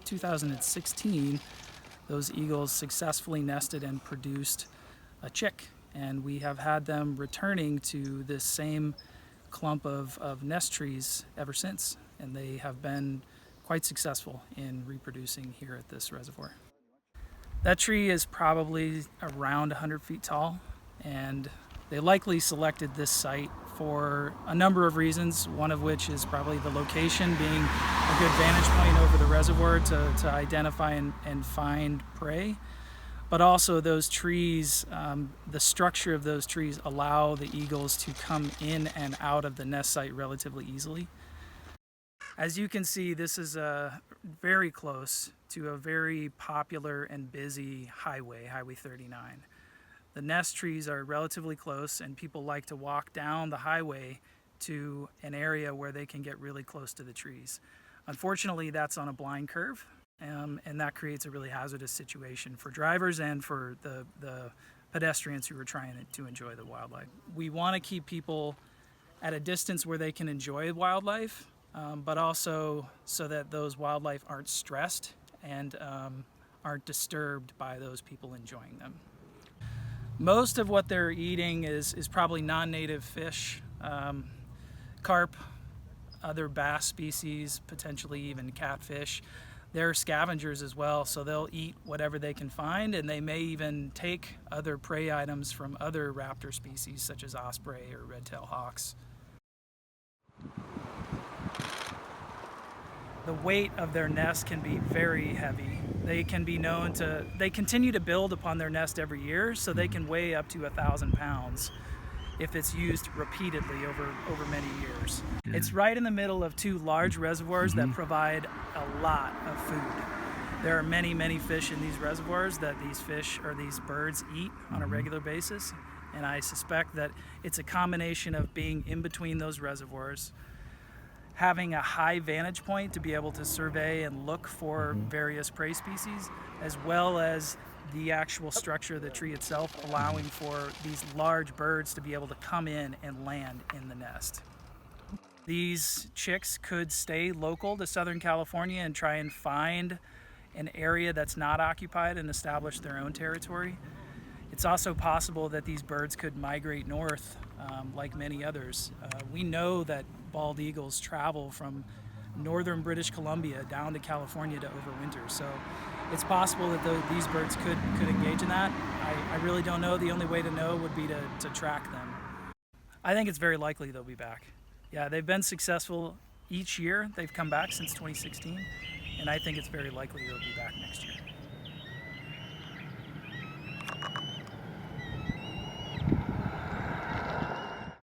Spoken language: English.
2016, those eagles successfully nested and produced a chick. And we have had them returning to this same clump of nest trees ever since. And they have been quite successful in reproducing here at this reservoir. That tree is probably around 100 feet tall, and they likely selected this site for a number of reasons, one of which is probably the location being a good vantage point over the reservoir to identify and find prey. But also those trees, the structure of those trees allow the eagles to come in and out of the nest site relatively easily. As you can see, this is very close to a very popular and busy highway, Highway 39. The nest trees are relatively close, and people like to walk down the highway to an area where they can get really close to the trees. Unfortunately, that's on a blind curve, and that creates a really hazardous situation for drivers and for the pedestrians who are trying to enjoy the wildlife. We want to keep people at a distance where they can enjoy wildlife, but also so that those wildlife aren't stressed and aren't disturbed by those people enjoying them. Most of what they're eating is probably non-native fish, carp, other bass species, potentially even catfish. They're scavengers as well, so they'll eat whatever they can find, and they may even take other prey items from other raptor species such as osprey or red-tailed hawks. The weight of their nest can be very heavy. They continue to build upon their nest every year, so they can weigh up to 1,000 pounds if it's used repeatedly over many years. Yeah. It's right in the middle of two large reservoirs that provide a lot of food. There are many, many fish in these reservoirs that these birds eat on a regular basis, and I suspect that it's a combination of being in between those reservoirs, having a high vantage point to be able to survey and look for various prey species, as well as the actual structure of the tree itself, allowing for these large birds to be able to come in and land in the nest. These chicks could stay local to Southern California and try and find an area that's not occupied and establish their own territory. It's also possible that these birds could migrate north, like many others. We know that bald eagles travel from northern British Columbia down to California to overwinter, so it's possible that these birds could engage in that. I really don't know. The only way to know would be to track them. I think it's very likely they'll be back. Yeah, they've been successful each year. They've come back since 2016, and I think it's very likely they'll be back next year.